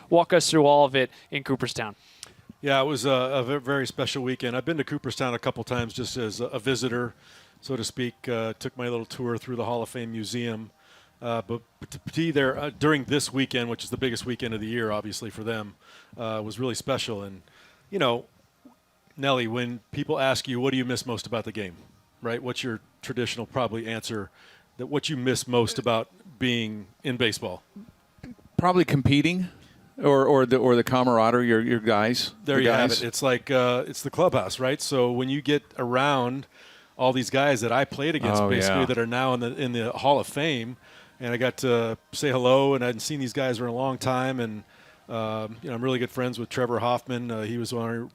walk us through all of it in Cooperstown. Yeah, it was a very special weekend. I've been to Cooperstown a couple times just as a visitor, so to speak. Took my little tour through the Hall of Fame Museum. But to be there during this weekend, which is the biggest weekend of the year, obviously, for them, was really special. And, you know, Nelly, when people ask you, what do you miss most about the game, right? What's your traditional probably answer that what you miss most about being in baseball? Probably competing. Or the camaraderie, your guys. There you have it. It's like it's the clubhouse, right? So when you get around all these guys that I played against, that are now in the Hall of Fame, and I got to say hello, and I hadn't seen these guys for a long time, and I'm really good friends with Trevor Hoffman. He was on our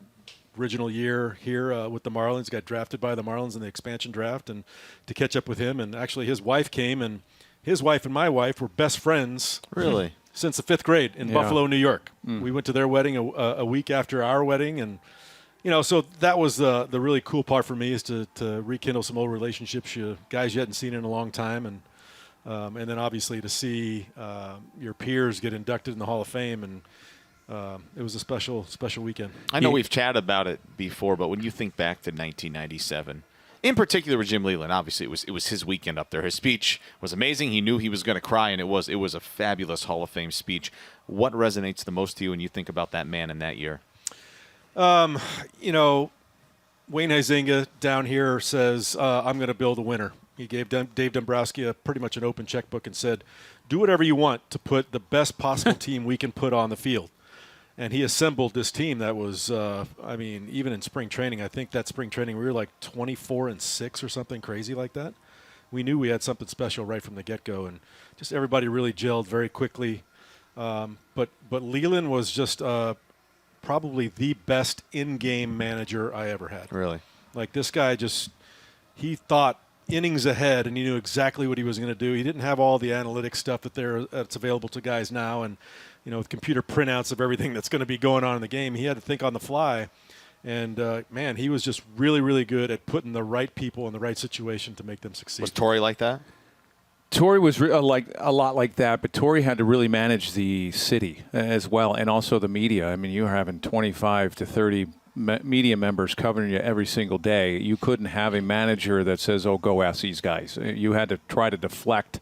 original year here with the Marlins. Got drafted by the Marlins in the expansion draft, and to catch up with him, and actually his wife came, and his wife and my wife were best friends. Really? Since the 5th grade in Buffalo, New York. We went to their wedding a week after our wedding. And, so that was the really cool part for me is to rekindle some old relationships, guys you hadn't seen in a long time. And then obviously to see your peers get inducted in the Hall of Fame. And it was a special weekend. I know we've chatted about it before, but when you think back to 1997, in particular with Jim Leyland, obviously it was his weekend up there. His speech was amazing. He knew he was going to cry, and it was a fabulous Hall of Fame speech. What resonates the most to you when you think about that man in that year? Wayne Huizenga down here says, I'm going to build a winner. He gave Dave Dombrowski pretty much an open checkbook and said, do whatever you want to put the best possible team we can put on the field. And he assembled this team that was, even in spring training, I think that spring training we were like 24-6 or something crazy like that. We knew we had something special right from the get-go, and just everybody really gelled very quickly. But Leyland was just probably the best in-game manager I ever had. Really? Like this guy he thought innings ahead, and he knew exactly what he was going to do. He didn't have all the analytic stuff that's available to guys now, and with computer printouts of everything that's going to be going on in the game. He had to think on the fly. And, he was just really, really good at putting the right people in the right situation to make them succeed. Was Torrey like that? Torrey was a lot like that, but Torrey had to really manage the city as well, and also the media. I mean, you were having 25 to 30 media members covering you every single day. You couldn't have a manager that says, oh, go ask these guys. You had to try to deflect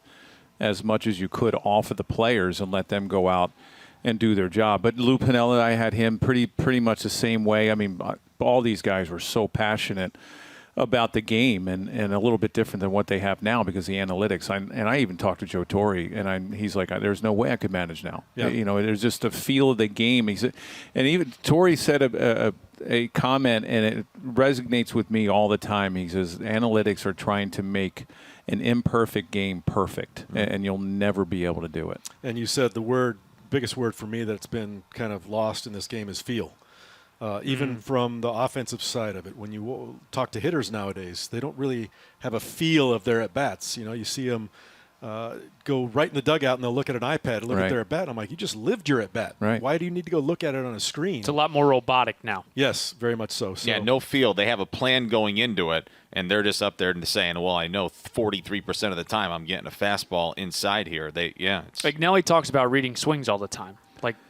as much as you could off of the players and let them go out and do their job. But Lou Piniella, I had him pretty much the same way. I mean, all these guys were so passionate about the game and a little bit different than what they have now because of the analytics. I even talked to Joe Torre, and he's like, there's no way I could manage now. Yeah. There's just a feel of the game. And even Torre said a comment, and it resonates with me all the time. He says, analytics are trying to make an imperfect game perfect, and you'll never be able to do it. And you said the biggest word for me that's been kind of lost in this game is feel. Even from the offensive side of it, when you talk to hitters nowadays, they don't really have a feel of their at-bats. You see them go right in the dugout and they'll look at an iPad and look at their at-bat. I'm like, you just lived your at-bat. Right. Why do you need to go look at it on a screen? It's a lot more robotic now. Yes, very much so. Yeah, no feel. They have a plan going into it, and they're just up there and saying, well, I know 43% of the time I'm getting a fastball inside here. Like Nelly talks about reading swings all the time.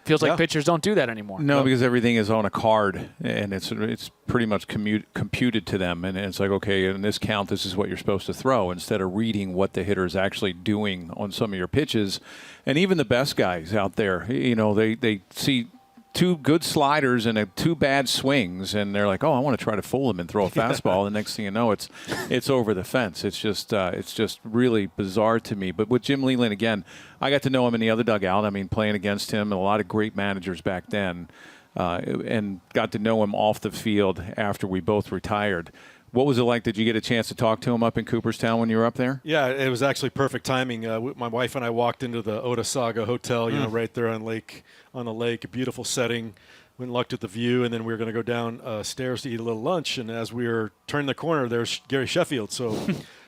Feels like pitchers don't do that anymore. No, because everything is on a card, and it's pretty much computed to them. And it's like, okay, in this count, this is what you're supposed to throw, instead of reading what the hitter is actually doing on some of your pitches. And even the best guys out there, they see two good sliders and two bad swings, and they're like, oh, I want to try to fool him and throw a fastball. The next thing you know, it's over the fence. It's just really bizarre to me. But with Jim Leyland, again, I got to know him in the other dugout. I mean, playing against him, and a lot of great managers back then, and got to know him off the field after we both retired. What was it like? Did you get a chance to talk to him up in Cooperstown when you were up there? Yeah, it was actually perfect timing. My wife and I walked into the Otasaga Hotel, right there on the lake, a beautiful setting. Went and looked at the view, and then we were going to go down stairs to eat a little lunch. And as we were turning the corner, there's Gary Sheffield. So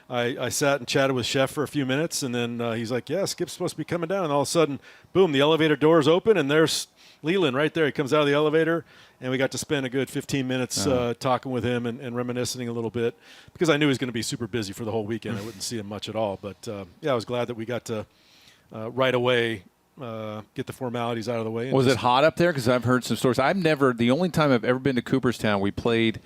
I sat and chatted with Chef for a few minutes, and then he's like, yeah, Skip's supposed to be coming down. And all of a sudden, boom, the elevator doors open, and there's Leyland right there. He comes out of the elevator, and we got to spend a good 15 minutes talking with him and reminiscing a little bit, because I knew he was going to be super busy for the whole weekend. I wouldn't see him much at all. But, I was glad that we got to right away get the formalities out of the way. And Was it hot up there? Because I've heard some stories. The only time I've ever been to Cooperstown, we played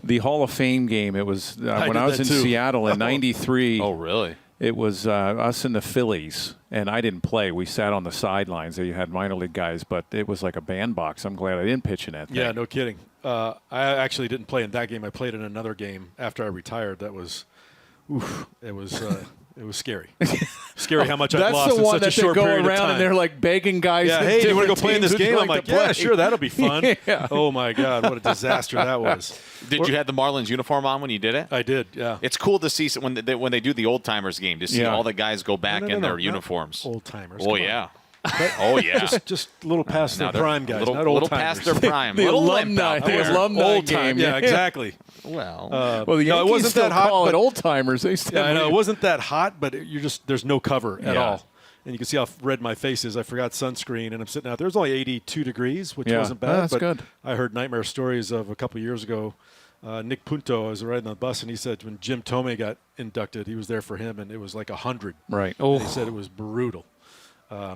the Hall of Fame game. It was when I was in Seattle in '93. Oh, really? It was us and the Phillies, and I didn't play. We sat on the sidelines. You had minor league guys, but it was like a bandbox. I'm glad I didn't pitch in that thing. Yeah, no kidding. I actually didn't play in that game. I played in another game after I retired. That was, it was scary. Scary how much I've lost in such a short period of time. That's the one that they go around and they're like begging guys. Yeah, hey, do you want to go play in this game? I'm like, yeah, sure, that'll be fun. Yeah. Oh, my God, what a disaster that was. Did you have the Marlins uniform on when you did it? I did, yeah. It's cool to see when they do the old timers game to see all the guys go back in their uniforms. Old timers. Oh yeah. Oh yeah. Just a little past their prime, guys. Not old little timers. past their prime. The little alumni, limp out there. old time. Yeah, exactly. Well, the Yankees it wasn't still that hot, call it but old timers. They still. Yeah, I know it wasn't that hot, but there's no cover at Yeah. all. And you can see how red my face is. I forgot sunscreen, and I'm sitting out there. It was only 82 degrees, which wasn't bad. That's but good. I heard nightmare stories of a couple of years ago. Nick Punto, I was riding on the bus, and he said when Jim Tomei got inducted, he was there for him, and it was like 100. Right. Oh. He said it was brutal.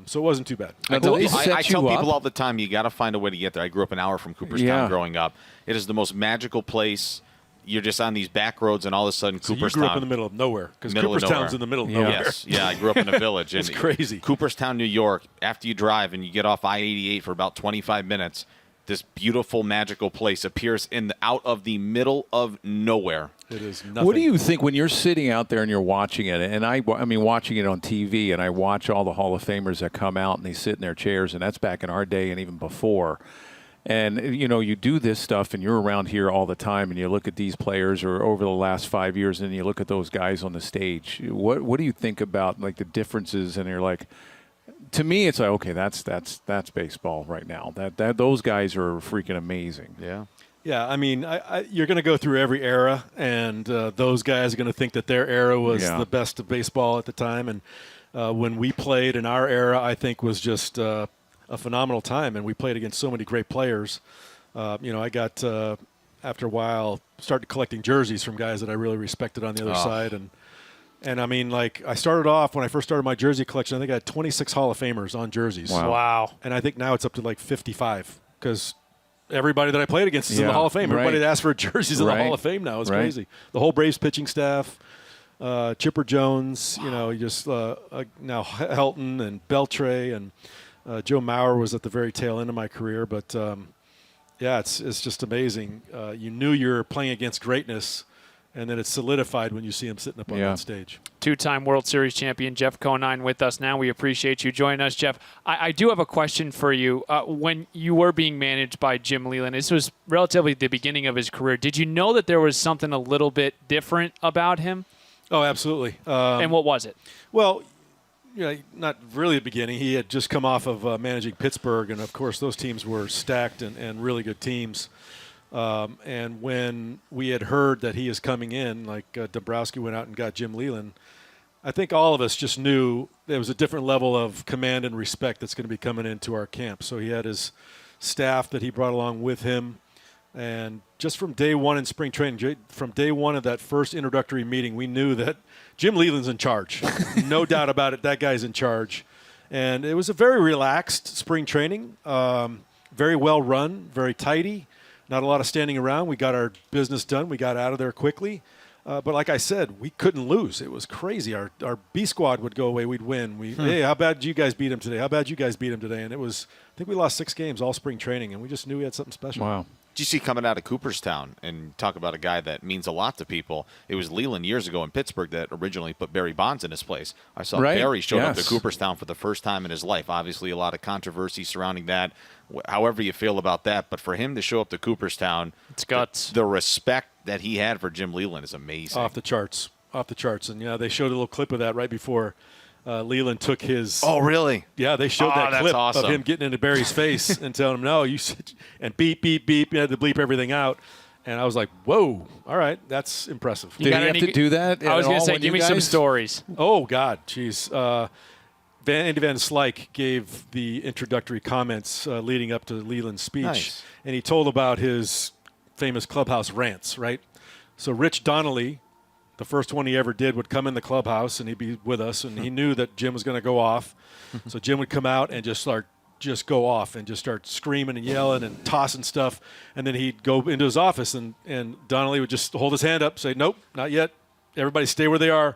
So it wasn't too bad. I Now, they tell set you people up? all the time, you got to find a way to get there. I grew up an hour from Cooperstown growing up. It is the most magical place. You're just on these back roads, and all of a sudden, So Cooperstown. you grew up in the middle of nowhere because Cooperstown's in the middle of Yeah. nowhere. Yes, yeah, I grew up in a village. It's and crazy. Cooperstown, New York. After you drive and you get off I-88 for about 25 minutes, this beautiful, magical place appears out of the middle of nowhere. It is nothing. What do you think when you're sitting out there and you're watching it? And I mean, watching it on TV, and I watch all the Hall of Famers that come out and they sit in their chairs, and that's back in our day and even before. And, you do this stuff, and you're around here all the time, and you look at these players or over the last 5 years, and you look at those guys on the stage. What do you think about, like, the differences? And you're like, to me, it's like, okay, that's baseball right now. That those guys are freaking amazing. Yeah. Yeah, I mean, you're going to go through every era, and those guys are going to think that their era was the best of baseball at the time. And when we played in our era, I think was just a phenomenal time, and we played against so many great players. I got, after a while, started collecting jerseys from guys that I really respected on the other side. And I mean, like, I started off, when I first started my jersey collection, I think I had 26 Hall of Famers on jerseys. Wow. And I think now it's up to like 55 because everybody that I played against is in the Hall of Fame. Everybody that asked for jerseys in the Hall of Fame now. It's crazy. The whole Braves pitching staff, Chipper Jones, just now Helton and Beltre, and Joe Mauer was at the very tail end of my career. But, it's just amazing. You knew you were playing against greatness, and then it's solidified when you see him sitting up on that stage. Two-time World Series champion Jeff Conine with us now. We appreciate you joining us, Jeff. I do have a question for you. When you were being managed by Jim Leyland, this was relatively the beginning of his career. Did you know that there was something a little bit different about him? Oh, absolutely. And what was it? Well, not really the beginning. He had just come off of managing Pittsburgh, and, of course, those teams were stacked and really good teams. And when we had heard that he is coming in, like Dombrowski went out and got Jim Leyland, I think all of us just knew there was a different level of command and respect that's going to be coming into our camp. So he had his staff that he brought along with him. And just from day one in spring training, from day one of that first introductory meeting, we knew that Jim Leyland's in charge. No doubt about it, that guy's in charge. And it was a very relaxed spring training, very well run, very tidy. Not a lot of standing around. We got our business done. We got out of there quickly. But like I said, we couldn't lose. It was crazy. Our B squad would go away. We'd win. Hey, how bad did you guys beat him today? How bad you guys beat him today? And it was, I think we lost 6 games all spring training, and we just knew we had something special. Wow. Did you see coming out of Cooperstown, and talk about a guy that means a lot to people? It was Leyland years ago in Pittsburgh that originally put Barry Bonds in his place. I saw Barry showed up to Cooperstown for the first time in his life. Obviously, a lot of controversy surrounding that. However you feel about that, but for him to show up to Cooperstown, it's guts. The respect that he had for Jim Leyland is amazing. Off the charts. And they showed a little clip of that right before Leyland took his. Oh, really? Yeah, they showed that clip awesome. of him getting into Barry's face and telling him, "No, you," and beep, beep, beep. You had to bleep everything out. And I was like, "Whoa, all right, that's impressive." Did he have to do that? I was going to say, give me some stories. Oh God, jeez. Andy Van Slyke gave the introductory comments leading up to Leyland's speech, and he told about his famous clubhouse rants, right? So Rich Donnelly the first one he ever did would come in the clubhouse and he'd be with us, and he knew that Jim was going to go off. So Jim would come out and just go off and just start screaming and yelling and tossing stuff. And then he'd go into his office, and Donnelly would just hold his hand up, say, nope, not yet. Everybody stay where they are.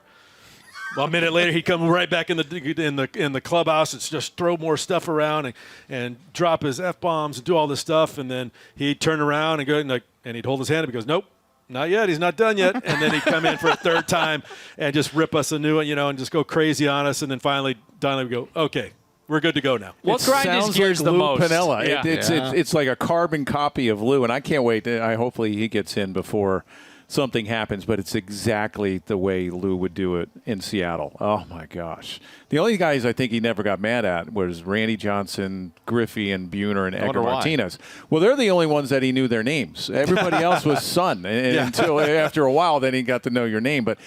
Well, a minute later, he'd come right back in the clubhouse and just throw more stuff around and drop his F-bombs and do all this stuff. And then he'd turn around and go and he'd hold his hand up and goes, nope, not yet. He's not done yet. And then he'd come in for a third time and just rip us a new one, and just go crazy on us. And then finally, Donnelly would go, okay, we're good to go now. What grind his Sounds gears like the Lou most? Piniella. Yeah. It's like a carbon copy of Lou, and I can't wait. Hopefully he gets in before something happens, but it's exactly the way Lou would do it in Seattle. Oh, my gosh. The only guys I think he never got mad at was Randy Johnson, Griffey, and Buhner, and Edgar Martinez. Well, they're the only ones that he knew their names. Everybody else was son until after a while, then he got to know your name. But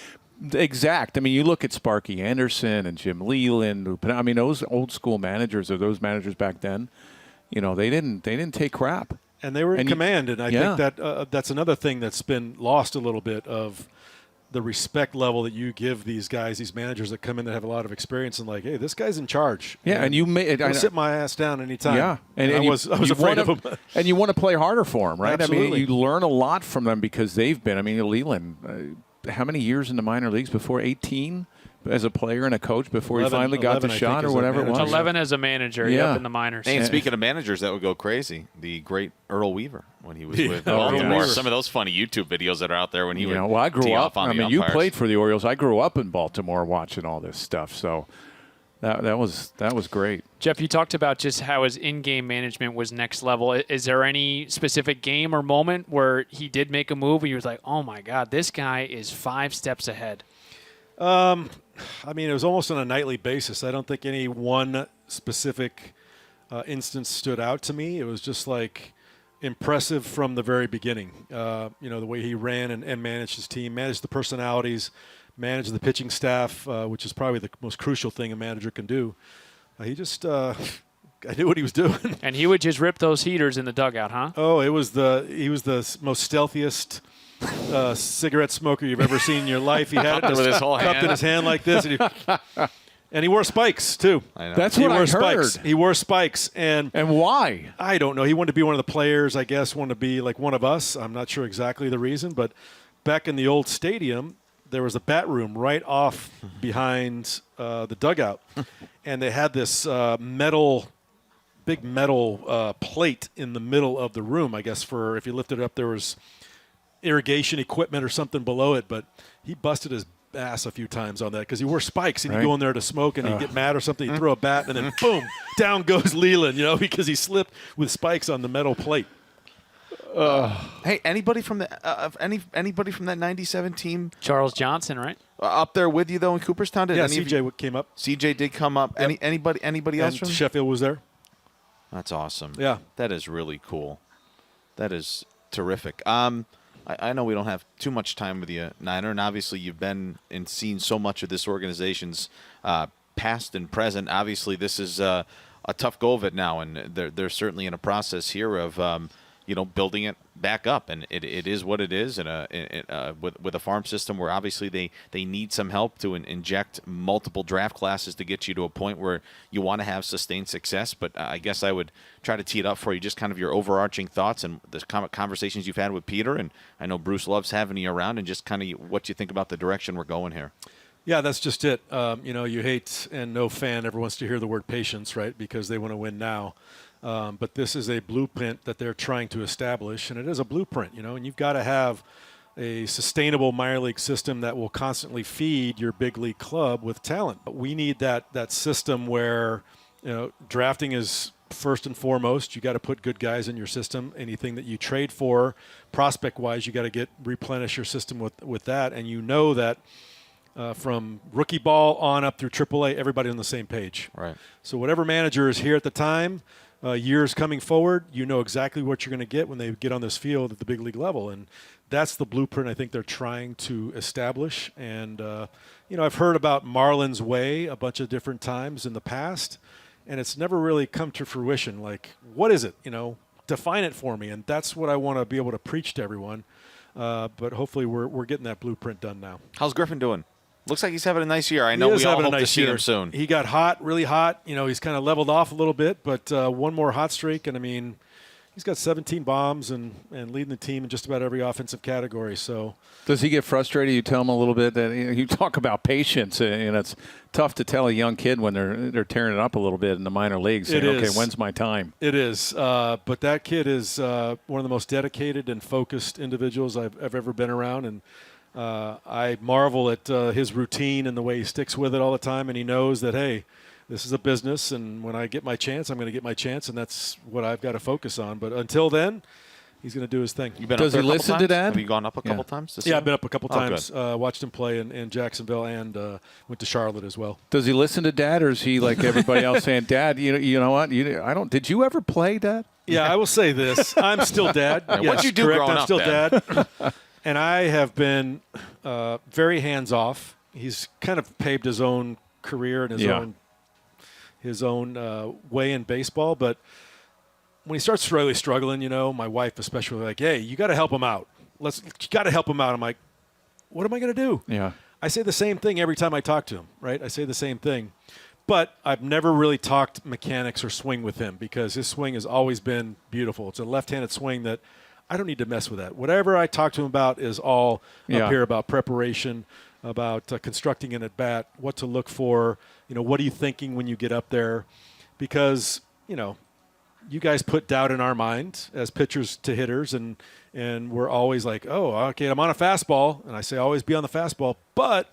exact. I mean, you look at Sparky Anderson and Jim Leland. I mean, those old school managers, or those managers back then, they didn't take crap. And they were in command, and I think that that's another thing that's been lost a little bit of the respect level that you give these guys, these managers that come in that have a lot of experience, and hey, this guy's in charge. Yeah, and you may sit my ass down anytime. Yeah, and I was afraid of him. And you want to play harder for them, right? Absolutely. I mean, you learn a lot from them because they've been. I mean, Leland, how many years in the minor leagues before 18? As a player and a coach before 11, he finally got the shot or whatever it was. 11 as a manager, in the minors. And speaking of managers that would go crazy, the great Earl Weaver when he was with Baltimore. Some of those funny YouTube videos that are out there when he would well, I grew tee up. off on the you umpires. played for the Orioles. I grew up in Baltimore watching all this stuff. So that was great. Jeff, you talked about just how his in-game management was next level. Is there any specific game or moment where he did make a move and you was like, oh, my God, this guy is 5 steps ahead? I mean, it was almost on a nightly basis. I don't think any one specific instance stood out to me. It was just impressive from the very beginning. The way he ran and managed his team, managed the personalities, managed the pitching staff, which is probably the most crucial thing a manager can do. He just I knew what he was doing. And he would just rip those heaters in the dugout, huh? Oh, he was the most stealthiest cigarette smoker you've ever seen in your life. He had it with his whole cupped in his hand like this, and he wore spikes too. I know. That's what I heard. Spikes. He wore spikes, and why? I don't know. He wanted to be one of the players, I guess. Wanted to be like one of us. I'm not sure exactly the reason, but back in the old stadium, there was a bat room right off behind the dugout, and they had this big metal plate in the middle of the room. I guess for if you lifted it up, there was irrigation equipment or something below it, but he busted his ass a few times on that because he wore spikes, and he'd go in there to smoke, and he'd get mad or something. He'd throw a bat, and then boom, down goes Leland, because he slipped with spikes on the metal plate. Hey, anybody from anybody from that '97 team Charles Johnson, right? up there with you though in Cooperstown? Did Yeah, any of you- CJ came up. CJ did come up. Yep. Anybody else And from? Sheffield was there. That's awesome. Yeah. That is really cool. That is terrific. I know we don't have too much time with you, Niner, and obviously you've been and seen so much of this organization's past and present. Obviously, this is a tough go of it now, and they're certainly in a process here of building it back up, and it is what it is. And with a farm system where obviously they need some help to inject multiple draft classes to get you to a point where you want to have sustained success. But I guess I would try to tee it up for you, just kind of your overarching thoughts and the conversations you've had with Peter, and I know Bruce loves having you around, and just kind of what you think about the direction we're going here. Yeah, that's just it. You hate, and no fan ever wants to hear the word patience, right? Because they want to win now. But this is a blueprint that they're trying to establish, and it is a blueprint, and you've got to have a sustainable minor league system that will constantly feed your big league club with talent. But we need that system where, drafting is first and foremost. You got to put good guys in your system. Anything that you trade for, prospect-wise, you got to replenish your system with that, and that. From rookie ball on up through AAA, everybody on the same page. Right. So whatever manager is here at the time, years coming forward, you know exactly what you're going to get when they get on this field at the big league level. And that's the blueprint I think they're trying to establish. And, I've heard about Marlon's way a bunch of different times in the past, and it's never really come to fruition. Like, what is it? Define it for me. And that's what I want to be able to preach to everyone. But hopefully we're getting that blueprint done now. How's Griffin doing? Looks like he's having a nice year. I know we all hope to see him soon. He got hot, really hot. He's kind of leveled off a little bit, but one more hot streak, and I mean, he's got 17 bombs and leading the team in just about every offensive category. So, does he get frustrated? You tell him a little bit that you talk about patience, and it's tough to tell a young kid when they're tearing it up a little bit in the minor leagues. Saying, okay, when's my time? It is, but that kid is one of the most dedicated and focused individuals I've ever been around, and I marvel at his routine and the way he sticks with it all the time, and he knows that, hey, this is a business, and when I get my chance, I'm going to get my chance, and that's what I've got to focus on. But until then, he's going to do his thing. Does he listen to Dad? Have you gone up a couple times? Yeah, I've been up a couple times. Watched him play in Jacksonville, and went to Charlotte as well. Does he listen to Dad, or is he like everybody else saying, Dad, you know what? Did you ever play, Dad? Yeah, I will say this. I'm still Dad. Yes, what'd you do correct. growing I'm up, still Dad? And I have been very hands-off. He's kind of paved his own career and his own way in baseball. But when he starts really struggling, my wife especially, like, hey, you got to help him out. You got to help him out. I'm like, what am I going to do? Yeah. I say the same thing every time I talk to him, right? I say the same thing. But I've never really talked mechanics or swing with him because his swing has always been beautiful. It's a left-handed swing that I don't need to mess with that. Whatever I talk to him about is all up here about preparation, about constructing an at-bat, what to look for, what are you thinking when you get up there? Because, you guys put doubt in our mind as pitchers to hitters, and we're always like, oh, okay, I'm on a fastball, and I say always be on the fastball, but,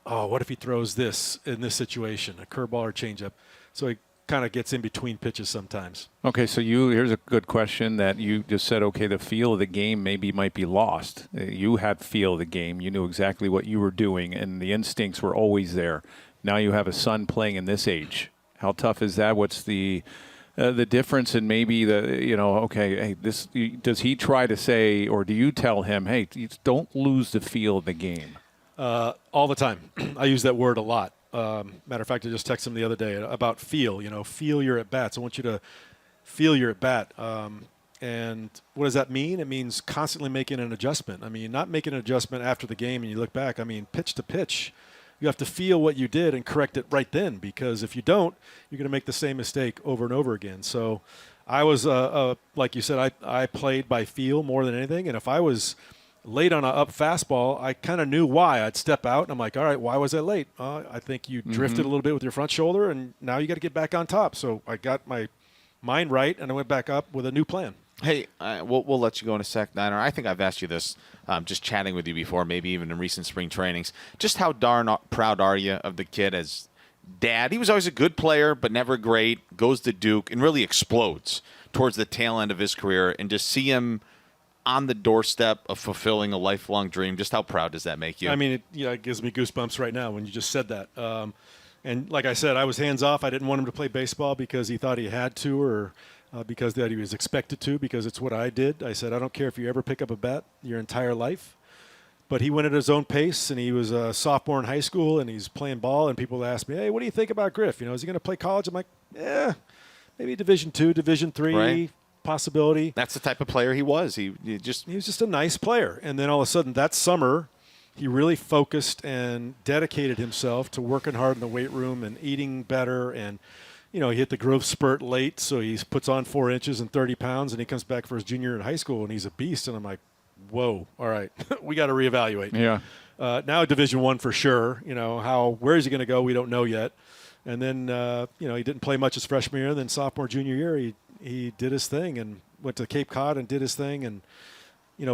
what if he throws this in this situation, a curveball or changeup? So he kind of gets in between pitches sometimes. Okay, so here's a good question that you just said, okay, the feel of the game might be lost. You had feel of the game. You knew exactly what you were doing, and the instincts were always there. Now you have a son playing in this age. How tough is that? What's the difference in maybe does he try to say, or do you tell him, hey, don't lose the feel of the game? All the time. I use that word a lot. Matter of fact, I just texted him the other day about feel. Feel your at-bats. I want you to feel your at-bat. And what does that mean? It means constantly making an adjustment. I mean, not making an adjustment after the game and you look back. I mean, pitch to pitch. You have to feel what you did and correct it right then, because if you don't, you're going to make the same mistake over and over again. So I was, like you said, I played by feel more than anything. And if I was late on an up fastball, I kind of knew why. I'd step out, and I'm like, all right, why was I late? I think you drifted a little bit with your front shoulder, and now you got to get back on top. So I got my mind right, and I went back up with a new plan. Hey, we'll let you go in a sec, Niner. I think I've asked you this just chatting with you before, maybe even in recent spring trainings. Just how darn proud are you of the kid as dad? He was always a good player, but never great, goes to Duke, and really explodes towards the tail end of his career. And just see him on the doorstep of fulfilling a lifelong dream. Just how proud does that make you? I mean, it gives me goosebumps right now when you just said that. And like I said, I was hands off. I didn't want him to play baseball because he thought he had to, or because that he was expected to, because it's what I did. I said, I don't care if you ever pick up a bat your entire life. But he went at his own pace, and he was a sophomore in high school, and he's playing ball, and people ask me, hey, what do you think about Griff? Is he going to play college? I'm like, maybe Division II, Division III. Right. Possibility. That's the type of player he was. He was just a nice player. And then all of a sudden that summer, he really focused and dedicated himself to working hard in the weight room and eating better. And, he hit the growth spurt late, so he puts on 4 inches and 30 pounds, and he comes back for his junior year in high school, and he's a beast. And I'm like, whoa, all right, we got to reevaluate. Yeah. Now Division I for sure. Where is he going to go? We don't know yet. And then, he didn't play much his freshman year. Then sophomore, junior year, he did his thing and went to Cape Cod and did his thing. And,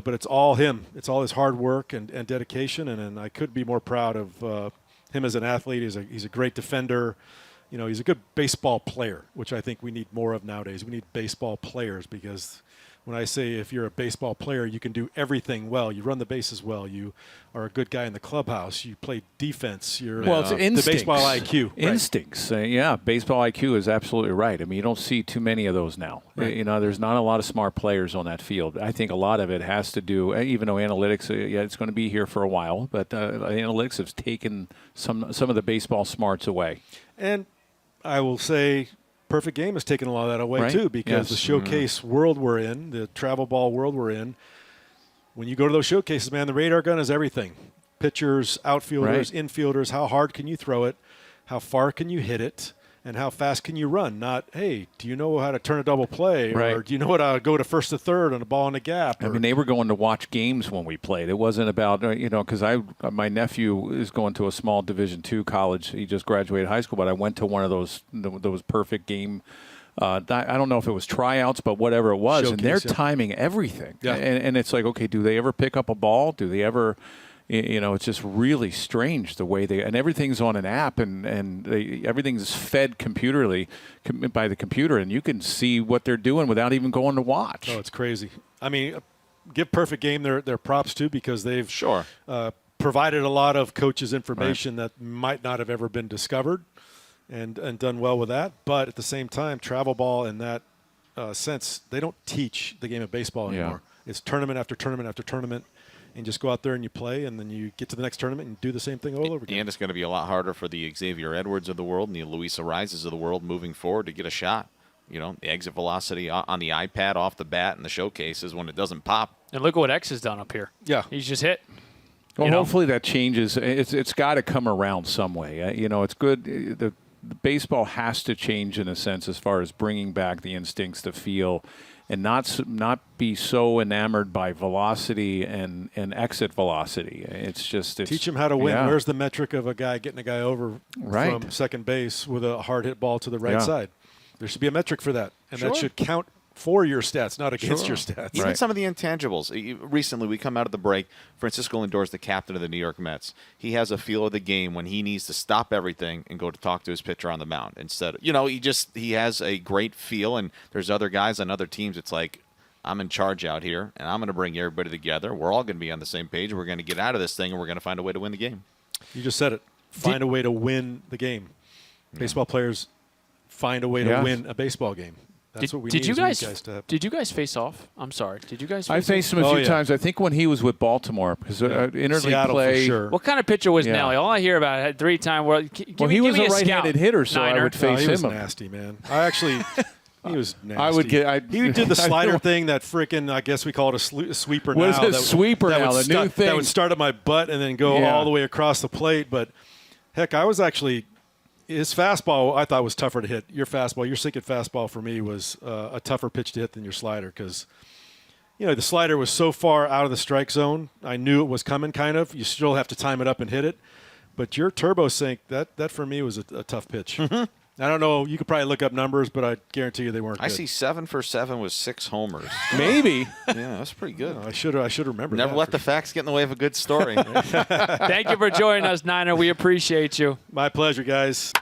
but it's all him. It's all his hard work and dedication. And I couldn't be more proud of him as an athlete. He's a great defender. He's a good baseball player, which I think we need more of nowadays. We need baseball players, because when I say if you're a baseball player, you can do everything well. You run the bases well. You are a good guy in the clubhouse. You play defense. You're it's instincts. The baseball IQ. Instincts. Baseball IQ is absolutely right. I mean, you don't see too many of those now. Right. There's not a lot of smart players on that field. I think a lot of it has to do, even though analytics, it's going to be here for a while, but analytics have taken some of the baseball smarts away. And I will say Perfect Game has taken a lot of that away, too, because the showcase world we're in, the travel ball world we're in, when you go to those showcases, man, the radar gun is everything. Pitchers, outfielders, Right. infielders, how hard can you throw it? How far can you hit it? And how fast can you run? Not, hey, do you know how to turn a double play? Right. Or do you know how to go to first to third on a ball in the gap? I mean, they were going to watch games when we played. It wasn't about, because my nephew is going to a small Division II college. He just graduated high school, but I went to one of those perfect game. I don't know if it was tryouts, but whatever it was, and they're Showcase, yeah. timing everything. Yeah. And it's like, okay, do they ever pick up a ball? Do they ever? It's just really strange the way and everything's on an app and everything's fed by the computer, and you can see what they're doing without even going to watch. Oh, it's crazy. I mean, give Perfect Game their props too, because they've provided a lot of coaches information that might not have ever been discovered, and done well with that. But at the same time, travel ball in that sense, they don't teach the game of baseball anymore. It's tournament after tournament after tournament. And just go out there and you play, and then you get to the next tournament and do the same thing all over again. And it's going to be a lot harder for the Xavier Edwards of the world and the Luis Arises of the world moving forward to get a shot. The exit velocity on the iPad off the bat and the showcases when it doesn't pop. And look at what X has done up here. Yeah. He's just hit. Well, hopefully that changes. It's got to come around some way. It's good. The baseball has to change in a sense as far as bringing back the instincts, the feel, and not be so enamored by velocity and exit velocity. Teach them how to win. Yeah. Where's the metric of a guy getting a guy over from second base with a hard hit ball to the right side? There should be a metric for that, and that should count for your stats, not against your stats. Even some of the intangibles. Recently, we come out of the break. Francisco Lindor is the captain of the New York Mets. He has a feel of the game when he needs to stop everything and go to talk to his pitcher on the mound. Instead, he has a great feel. And there's other guys on other teams. It's like, I'm in charge out here, and I'm going to bring everybody together. We're all going to be on the same page. We're going to get out of this thing, and we're going to find a way to win the game. You just said it. Find a way to win the game. Baseball players find a way to win a baseball game. That's what we need. Did you guys face off? I'm sorry. Did you guys? I faced him a few times. I think when he was with Baltimore, because interleague Seattle play. for sure. What kind of pitcher was Nelly? All I hear about it, had 3-time world. He was a right-handed hitter, so I would face he him. was nasty, man. He was nasty. I would get. He did the slider thing, that freaking, I guess we call it a sweeper now. What is it? Sweeper now, the new thing. That would start at my butt and then go all the way across the plate. But, heck, I was actually – his fastball I thought was tougher to hit. Your sinking fastball for me was a tougher pitch to hit than your slider, because the slider was so far out of the strike zone. I knew it was coming, kind of. You still have to time it up and hit it. But your turbo sink, that for me was a tough pitch. I don't know. You could probably look up numbers, but I guarantee you they weren't good. I see 7 for 7 with 6 homers. Maybe. Yeah, that's pretty good. I should remember. Never let the facts get in the way of a good story. Thank you for joining us, Niner. We appreciate you. My pleasure, guys.